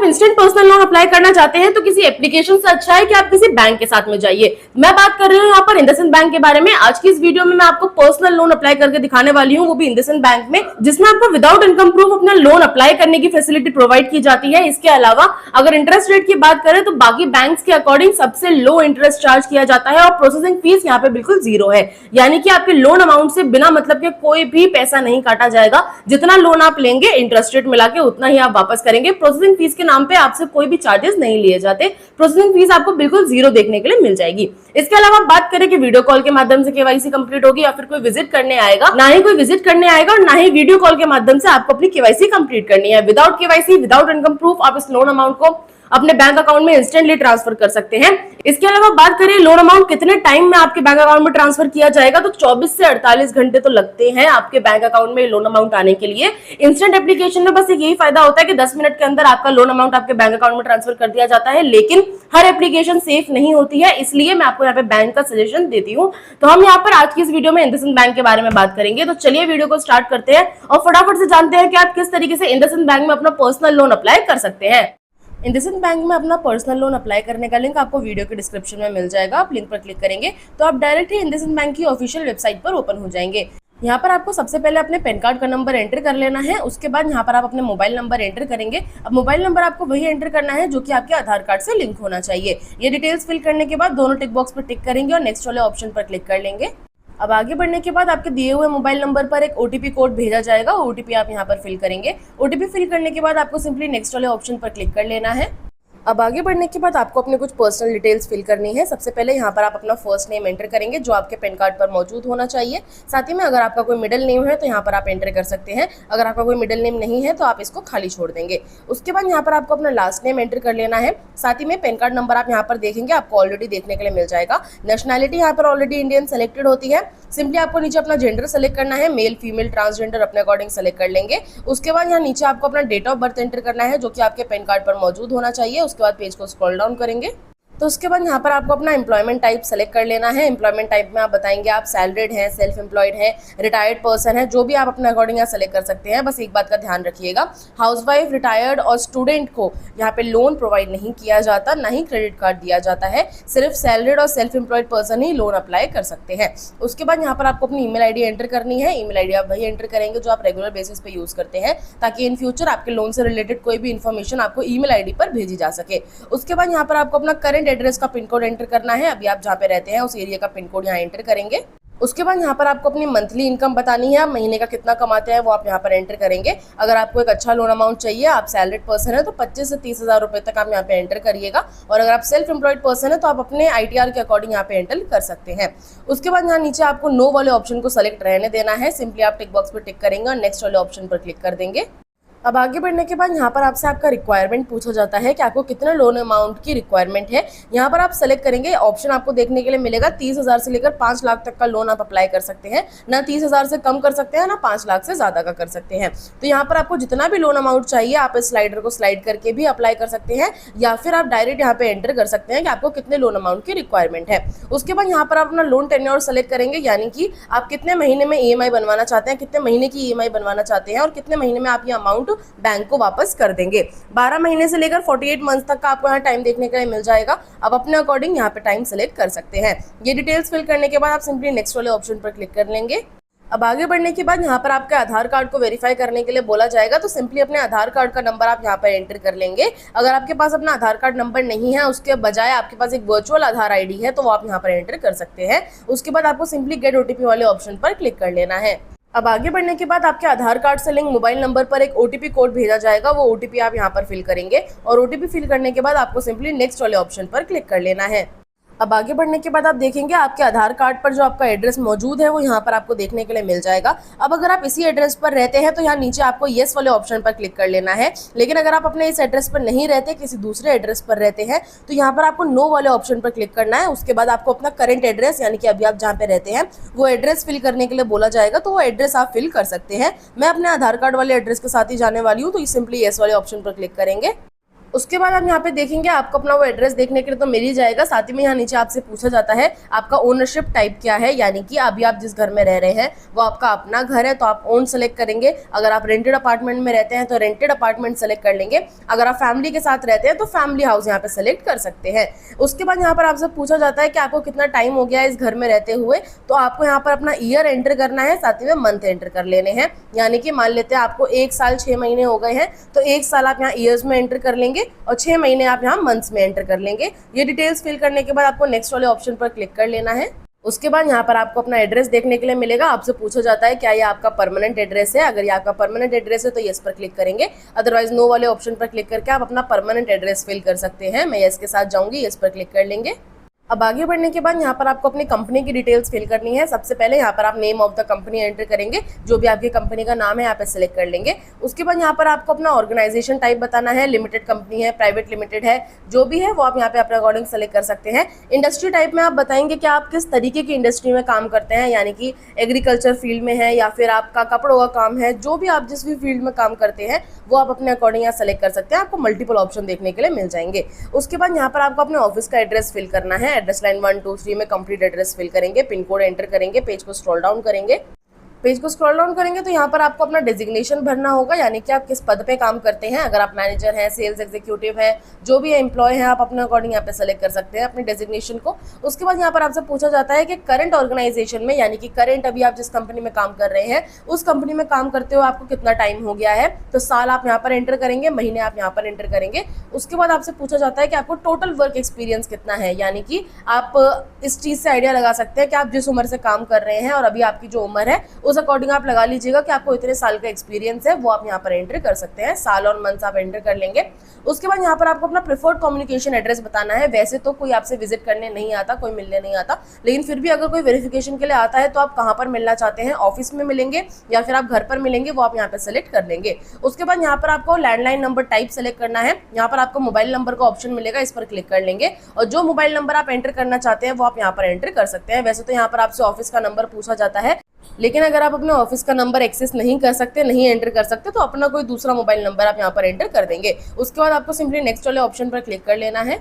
Instant personal loan apply करना चाहते हैं तो किसी एप्लीकेशन से अच्छा है कि आप किसी बैंक के साथ में जाइए। मैं बात कर रही हूँ यहाँ पर इंडसइंड बैंक के बारे में। आज की इस वीडियो में मैं आपको पर्सनल लोन अप्लाई करके दिखाने वाली हूँ, वो भी इंडसइंड बैंक में, जिसमें आपको विदाउट इनकम प्रूफ अपना लोन अप्लाई करने की फैसिलिटी प्रोवाइड की जाती है। इसके अलावा अगर इंटरेस्ट रेट की बात करें तो बाकी बैंक्स के अकॉर्डिंग सबसे लो इंटरेस्ट चार्ज किया जाता है और प्रोसेसिंग फीस यहाँ पे बिल्कुल जीरो है, यानी कि आपके लोन अमाउंट से बिना मतलब के कोई भी पैसा नहीं काटा जाएगा। जितना लोन आप लेंगे इंटरेस्ट रेट मिला के उतना ही आप वापस करेंगे। प्रोसेसिंग फीस के नाम पे आपसे कोई भी चार्जेस नहीं लिए जाते। प्रोसेसिंग फीस आपको बिल्कुल जीरो देखने के लिए मिल जाएगी। इसके अलावा बात करें कि वीडियो कॉल के माध्यम से केवाईसी कंप्लीट होगी या फिर कोई विजिट करने आएगा, ना ही कोई विजिट करने आएगा और ना ही वीडियो कॉल के माध्यम से आपको अपनी केवाईसी कंप्लीट करनी है। Without KYC, without income proof आप इस लोन अमाउंट को अपने बैंक अकाउंट में इंस्टेंटली ट्रांसफर कर सकते हैं। इसके अलावा बात करें लोन अमाउंट कितने टाइम में आपके बैंक अकाउंट में ट्रांसफर किया जाएगा, तो 24 से 48 घंटे तो लगते हैं आपके बैंक अकाउंट में लोन अमाउंट आने के लिए। इंस्टेंट एप्लीकेशन में बस यही फायदा होता है कि 10 मिनट के अंदर आपका लोन अमाउंट आपके बैंक अकाउंट में ट्रांसफर कर दिया जाता है, लेकिन हर एप्लीकेशन सेफ नहीं होती है, इसलिए मैं आपको यहाँ पे बैंक का सजेशन देती हूँ। तो हम यहाँ पर आज की इस वीडियो में इंडसइंड बैंक के बारे में बात करेंगे। तो चलिए वीडियो को स्टार्ट करते हैं और फटाफट से जानते हैं कि आप किस तरीके से इंडसइंड बैंक में अपना पर्सनल लोन अप्लाई कर सकते हैं। इंडसइंड बैंक में अपना पर्सनल लोन अप्लाई करने का लिंक आपको वीडियो के डिस्क्रिप्शन में मिल जाएगा। आप लिंक पर क्लिक करेंगे तो आप डायरेक्ट ही इंडसइंड बैंक की ऑफिशियल वेबसाइट पर ओपन हो जाएंगे। यहाँ पर आपको सबसे पहले अपने पैन कार्ड का नंबर एंटर कर लेना है। उसके बाद यहाँ पर आप अपने मोबाइल नंबर एंटर करेंगे। अब मोबाइल नंबर आपको वही एंटर करना है जो कि आपके आधार कार्ड से लिंक होना चाहिए। ये डिटेल्स फिल करने के बाद दोनों टिक बॉक्स पर टिक करेंगे और नेक्स्ट वाले ऑप्शन पर क्लिक कर लेंगे। अब आगे बढ़ने के बाद आपके दिए हुए मोबाइल नंबर पर एक ओटीपी कोड भेजा जाएगा। ओटीपी आप यहाँ पर फिल करेंगे। ओटीपी फिल करने के बाद आपको सिंपली नेक्स्ट वाले ऑप्शन पर क्लिक कर लेना है। अब आगे बढ़ने के बाद आपको अपने कुछ पर्सनल डिटेल्स फिल करनी है। सबसे पहले यहाँ पर आप अपना फर्स्ट नेम एंटर करेंगे जो आपके पैन कार्ड पर मौजूद होना चाहिए। साथ ही में अगर आपका कोई मिडिल नेम है तो यहाँ पर आप एंटर कर सकते हैं। अगर आपका कोई मिडिल नेम नहीं है तो आप इसको खाली छोड़ देंगे। उसके बाद यहाँ पर आपको अपना लास्ट नेम एंटर कर लेना है। साथ ही में पैन कार्ड नंबर आप यहाँ पर देखेंगे, आपको ऑलरेडी देखने के लिए मिल जाएगा। नेशनैलिटी यहाँ पर ऑलरेडी इंडियन सेलेक्टेड होती है। सिंपली आपको नीचे अपना जेंडर सेलेक्ट करना है, मेल फीमेल ट्रांसजेंडर अपने अकॉर्डिंग सेलेक्ट कर लेंगे। उसके बाद यहाँ नीचे आपको अपना डेट ऑफ बर्थ एंटर करना है जो कि आपके पैन कार्ड पर मौजूद होना चाहिए। उसके बाद पेज को स्क्रॉल डाउन करेंगे तो उसके बाद यहाँ पर आपको अपना एम्प्लॉयमेंट टाइप सेलेक्ट कर लेना है। एम्प्लॉयमेंट टाइप में आप बताएंगे आप सैलरीड हैं, सेल्फ एम्प्लॉयड है, रिटायर्ड पर्सन है, जो भी आप अपने अकॉर्डिंग यहाँ सेलेक्ट कर सकते हैं। बस एक बात का ध्यान रखिएगा, हाउसवाइफ, रिटायर्ड और स्टूडेंट को यहाँ पे लोन प्रोवाइड नहीं किया जाता, ना ही क्रेडिट कार्ड दिया जाता है। सिर्फ सैलरीड और सेल्फ एम्प्लॉयड पर्सन ही लोन अप्लाई कर सकते हैं। उसके बाद यहाँ पर आपको अपनी ईमेल आईडी एंटर करनी है। ईमेल आईडी आप वही एंटर करेंगे जो आप रेगुलर बेसिस पे यूज करते हैं, ताकि इन फ्यूचर आपके लोन से रिलेटेड कोई भी इन्फॉर्मेशन आपको ईमेल आईडी पर भेजी जा सके। उसके बाद यहाँ पर आपको अपना करंट एड्रेस का पिन कोड एंटर करना है। अभी आप जहाँ पे रहते हैं उस एरिया का पिन कोड यहाँ एंटर करेंगे। उसके बाद यहाँ पर आपको अपनी मंथली इनकम बतानी है, आप महीने का कितना कमाते हैं वो आप यहाँ पर एंटर करेंगे। अगर आपको एक अच्छा लोन अमाउंट चाहिए, आप सैलरीड पर्सन है तो 25 से 30 हज़ार रुपए तक आप यहाँ पे एंटर करिएगा। और अगर आप सेल्फ एम्प्लॉयड पर्सन है तो आप अपने ITR के अकॉर्डिंग यहाँ पे एंटर कर सकते हैं। उसके बाद यहाँ नीचे आपको नो वाले ऑप्शन को सेलेक्ट रहने देना है। सिंपली आप टिक बॉक्स पर टिक करेंगे और नेक्स्ट वाले ऑप्शन पर क्लिक कर देंगे। अब आगे बढ़ने के बाद यहाँ पर आपसे आपका रिक्वायरमेंट पूछा जाता है कि आपको कितना लोन अमाउंट की रिक्वायरमेंट है। यहाँ पर आप सेलेक्ट करेंगे, ऑप्शन आपको देखने के लिए मिलेगा 30 हज़ार से लेकर 5 लाख तक का लोन आप अप्लाई कर सकते हैं। ना 30 हज़ार से कम कर सकते हैं, ना 5 लाख से ज़्यादा का कर सकते हैं। तो यहाँ पर आपको जितना भी लोन अमाउंट चाहिए आप इस स्लाइडर को स्लाइड करके भी अप्लाई कर सकते हैं, या फिर आप डायरेक्ट यहाँ पे एंटर कर सकते हैं कि आपको कितने लोन अमाउंट की रिक्वायरमेंट है। उसके बाद यहाँ पर आप अपना लोन टेन्योर सेलेक्ट करेंगे, यानी कि आप कितने महीने में EMI बनवाना चाहते हैं, कितने महीने की EMI बनवाना चाहते हैं और कितने महीने में आप ये अमाउंट बैंक को वापस कर देंगे। 12 महीने से लेकर 48 मंथ तक का आपको यहाँ टाइम देखने के लिए मिल जाएगा। अब अपने अकॉर्डिंग यहाँ पे टाइम सेलेक्ट कर सकते हैं। ये डिटेल्स फिल करने के बाद आप सिंपली नेक्स्ट वाले ऑप्शन पर क्लिक कर लेंगे। अब आगे बढ़ने के बाद यहाँ पर आपके आधार कार्ड को वेरीफाई करने के लिए बोला जाएगा, तो सिंपली अपने आधार कार्ड का नंबर आप यहाँ पर एंटर कर लेंगे। अगर आपके पास अपना आधार कार्ड नंबर नहीं है, उसके बजाय आपके पास एक वर्चुअल आधार ID है, तो वो आप यहाँ पर एंटर कर सकते हैं। उसके बाद आपको सिंपली गेट OTP वाले ऑप्शन पर क्लिक कर लेना है। अब आगे बढ़ने के बाद आपके आधार कार्ड से लिंक मोबाइल नंबर पर एक OTP कोड भेजा जाएगा। वो OTP आप यहाँ पर फिल करेंगे और OTP फिल करने के बाद आपको सिंपली नेक्स्ट वाले ऑप्शन पर क्लिक कर लेना है। अब आगे बढ़ने के बाद आप देखेंगे आपके आधार कार्ड पर जो आपका एड्रेस मौजूद है वो यहाँ पर आपको देखने के लिए मिल जाएगा। अब अगर आप इसी एड्रेस पर रहते हैं तो यहाँ नीचे आपको येस वाले ऑप्शन पर क्लिक कर लेना है। लेकिन अगर आप अपने इस एड्रेस पर नहीं रहते, किसी दूसरे एड्रेस पर रहते हैं, तो यहाँ पर आपको नो वाले ऑप्शन पर क्लिक करना है। उसके बाद आपको अपना करंट एड्रेस, यानी कि अभी आप जहाँ पे रहते हैं, वो एड्रेस फिल करने के लिए बोला जाएगा, तो वो एड्रेस आप फिल कर सकते हैं। मैं अपने आधार कार्ड वाले एड्रेस के साथ ही जाने वाली हूँ, तो सिंपली येस वाले ऑप्शन पर क्लिक करेंगे। उसके बाद आप यहाँ पे देखेंगे आपको अपना वो एड्रेस देखने के लिए तो मिल ही जाएगा। साथ ही में यहाँ नीचे आपसे पूछा जाता है आपका ओनरशिप टाइप क्या है, यानी कि अभी आप जिस घर में रह रहे हैं वो आपका अपना घर है तो आप ओन सेलेक्ट करेंगे। अगर आप रेंटेड अपार्टमेंट में रहते हैं तो रेंटेड अपार्टमेंट सेलेक्ट कर लेंगे। अगर आप फैमिली के साथ रहते हैं तो फैमिली हाउस यहाँ पे सेलेक्ट कर सकते हैं। उसके बाद यहाँ पर आपसे पूछा जाता है कि आपको कितना टाइम हो गया है इस घर में रहते हुए, तो आपको यहाँ पर अपना ईयर एंटर करना है, साथ ही में मंथ एंटर कर लेने हैं। यानी कि मान लेते हैं आपको 1 साल 6 महीने हो गए हैं तो 1 साल आप यहाँ ईयर्स में एंटर कर लेंगे और 6 महीने आप यहाँ मंथ्स में एंटर कर लेंगे। ये डिटेल्स फिल करने के बाद आपको नेक्स्ट वाले ऑप्शन पर क्लिक कर लेना है। उसके बाद यहाँ पर आपको अपना एड्रेस देखने के लिए मिलेगा। आपसे पूछा जाता है क्या ये आपका परमानेंट एड्रेस है। अगर ये आपका परमानेंट एड्रेस है तो यस पर क्लिक करेंगे, अदरवाइज नो वाले ऑप्शन पर क्लिक करके आप अपना परमानेंट एड्रेस फिल कर सकते हैं। मैं यस के साथ जाऊंगी, यस पर क्लिक कर लेंगे। अब आगे बढ़ने के बाद यहाँ पर आपको अपनी कंपनी की डिटेल्स फिल करनी है। सबसे पहले यहाँ पर आप name of the company enter करेंगे, जो भी आपकी कंपनी का नाम है यहाँ पे सिलेक्ट कर लेंगे। उसके बाद यहाँ पर आपको अपना ऑर्गेनाइजेशन टाइप बताना है, लिमिटेड कंपनी है, प्राइवेट लिमिटेड है, जो भी है वो आप यहाँ पे अपने अकॉर्डिंग सेलेक्ट कर सकते हैं। इंडस्ट्री टाइप में आप बताएंगे कि आप किस तरीके की इंडस्ट्री में काम करते हैं, यानी कि एग्रीकल्चर फील्ड में है या फिर आपका कपड़ों का काम है, जो भी आप जिस भी फील्ड में काम करते हैं वो आप अपने अकॉर्डिंग यहाँ सेलेक्ट कर सकते हैं। आपको मल्टीपल ऑप्शन देखने के लिए मिल जाएंगे। उसके बाद यहाँ पर आपको अपने ऑफिस का एड्रेस फिल करना है। एड्रेस लाइन 1 2 3 में कंप्लीट एड्रेस फिल करेंगे, पिन कोड एंटर करेंगे, पेज को स्क्रॉल डाउन करेंगे। पेज को स्क्रॉल डाउन करेंगे तो यहाँ पर आपको अपना डेजिग्नेशन भरना होगा, यानी कि आप किस पद पे काम करते हैं। अगर आप मैनेजर हैं, सेल्स एग्जीक्यूटिव है, जो भी एम्प्लॉय है, आप अपने अकॉर्डिंग यहाँ पे सेलेक्ट कर सकते हैं अपने डेजिग्नेशन को। उसके बाद यहाँ पर आपसे पूछा जाता है कि करंट ऑर्गेनाइजेशन में, यानी कि करंट अभी आप जिस कंपनी में काम कर रहे हैं उस कंपनी में काम करते हुए आपको कितना टाइम हो गया है। तो साल आप यहाँ पर एंटर करेंगे, महीने आप यहाँ पर एंटर करेंगे। उसके बाद आपसे पूछा जाता है कि आपको टोटल वर्क एक्सपीरियंस कितना है, यानी कि आप इस चीज़ से आइडिया लगा सकते हैं कि आप जिस उम्र से काम कर रहे हैं और अभी आपकी जो उम्र है उस अकॉर्डिंग आप लगा लीजिएगा कि आपको इतने साल का एक्सपीरियंस है, वो आप यहाँ पर एंटर कर सकते हैं। साल और मंथ्स आप एंटर कर लेंगे। उसके बाद यहाँ पर आपको अपना प्रेफर्ड कम्युनिकेशन एड्रेस बताना है। वैसे तो कोई आपसे विजिट करने नहीं आता, कोई मिलने नहीं आता, लेकिन फिर भी अगर कोई वेरिफिकेशन के लिए आता है तो आप कहाँ पर मिलना चाहते हैं, ऑफिस में मिलेंगे या फिर आप घर पर मिलेंगे, वो आप यहाँ पर सेलेक्ट कर लेंगे। उसके बाद यहाँ पर आपको लैंडलाइन नंबर टाइप सेलेक्ट करना है। यहाँ पर आपको मोबाइल नंबर का ऑप्शन मिलेगा, इस पर क्लिक कर लेंगे और जो मोबाइल नंबर आप एंटर करना चाहते हैं वो आप यहाँ पर एंटर कर सकते हैं। वैसे तो यहाँ पर आपसे ऑफिस का नंबर पूछा जाता है, लेकिन अगर आप अपने ऑफिस का नंबर एक्सेस नहीं कर सकते, नहीं एंटर कर सकते, तो अपना कोई दूसरा मोबाइल नंबर आप यहाँ पर एंटर कर देंगे। उसके बाद आपको सिंपली नेक्स्ट वाले ऑप्शन पर क्लिक कर लेना है।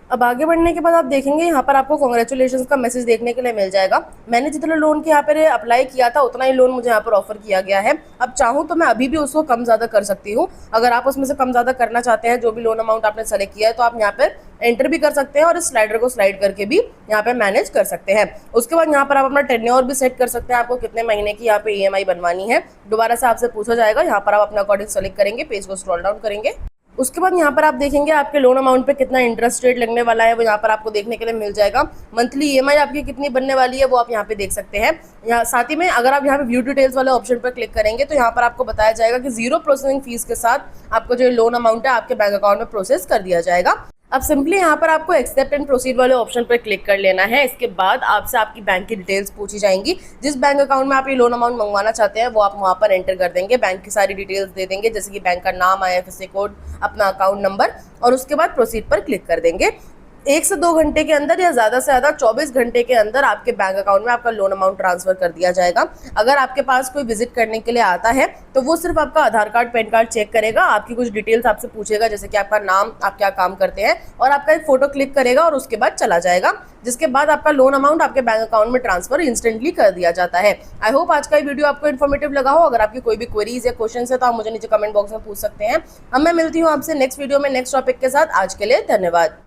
अब आगे बढ़ने के बाद आप देखेंगे यहाँ पर आपको कांग्रेचुलेशंस का मैसेज देखने के लिए मिल जाएगा। मैंने जितना लोन के यहाँ पर अप्लाई किया था उतना ही लोन मुझे यहाँ पर ऑफर किया गया है। अब चाहूँ तो मैं अभी भी उसको कम ज़्यादा कर सकती हूँ। अगर आप उसमें से कम ज़्यादा करना चाहते हैं, जो भी लोन अमाउंट आपने सेलेक्ट किया है, तो आप यहाँ पर एंटर भी कर सकते हैं और इस स्लाइडर को स्लाइड करके भी यहाँ पे मैनेज कर सकते हैं। उसके बाद यहाँ पर आप अपना टेन्योर भी सेट कर सकते हैं, आपको कितने महीने की यहाँ पे EMI बनवानी है। दोबारा से आपसे पूछा जाएगा, यहाँ पर आप अपना अकॉर्डिंग सेलेक्ट करेंगे, पेज को स्क्रॉल डाउन करेंगे। उसके बाद यहाँ पर आप देखेंगे आपके लोन अमाउंट पे कितना इंटरेस्ट रेट लगने वाला है, वो यहाँ पर आपको देखने के लिए मिल जाएगा। मंथली EMI आपकी कितनी बनने वाली है वो आप यहाँ पे देख सकते हैं। यहाँ साथ ही में अगर आप यहाँ पे व्यू डिटेल्स वाले ऑप्शन पर क्लिक करेंगे तो यहाँ पर आपको बताया जाएगा कि 0 प्रोसेसिंग फीस के साथ आपको जो लोन अमाउंट है आपके बैंक अकाउंट में प्रोसेस कर दिया जाएगा। अब सिंपली यहाँ पर आपको एक्सेप्ट एंड प्रोसीड वाले ऑप्शन पर क्लिक कर लेना है। इसके बाद आपसे आपकी बैंक की डिटेल्स पूछी जाएंगी। जिस बैंक अकाउंट में आप ये लोन अमाउंट मंगवाना चाहते हैं वो आप वहाँ पर एंटर कर देंगे। बैंक की सारी डिटेल्स दे देंगे, जैसे कि बैंक का नाम, IFSC कोड, अपना अकाउंट नंबर, और उसके बाद प्रोसीड पर क्लिक कर देंगे। 1 से 2 घंटे के अंदर या ज़्यादा से ज़्यादा 24 घंटे के अंदर आपके बैंक अकाउंट में आपका लोन अमाउंट ट्रांसफर कर दिया जाएगा। अगर आपके पास कोई विजिट करने के लिए आता है तो वो सिर्फ आपका आधार कार्ड, पैन कार्ड चेक करेगा, आपकी कुछ डिटेल्स आपसे पूछेगा, जैसे कि आपका नाम, आप क्या काम करते हैं, और आपका एक फोटो क्लिक करेगा और उसके बाद चला जाएगा, जिसके बाद आपका लोन अमाउंट आपके बैंक अकाउंट में ट्रांसफर इंस्टेंटली कर दिया जाता है। आई होप आज का ये वीडियो आपको इन्फॉर्मेटिव लगा हो। अगर आपकी कोई भी क्वेरीज या क्वेश्चन है तो आप मुझे नीचे कमेंट बॉक्स में पूछ सकते हैं। अब मैं मिलती हूँ आपसे नेक्स्ट वीडियो में नेक्स्ट टॉपिक के साथ। आज के लिए धन्यवाद।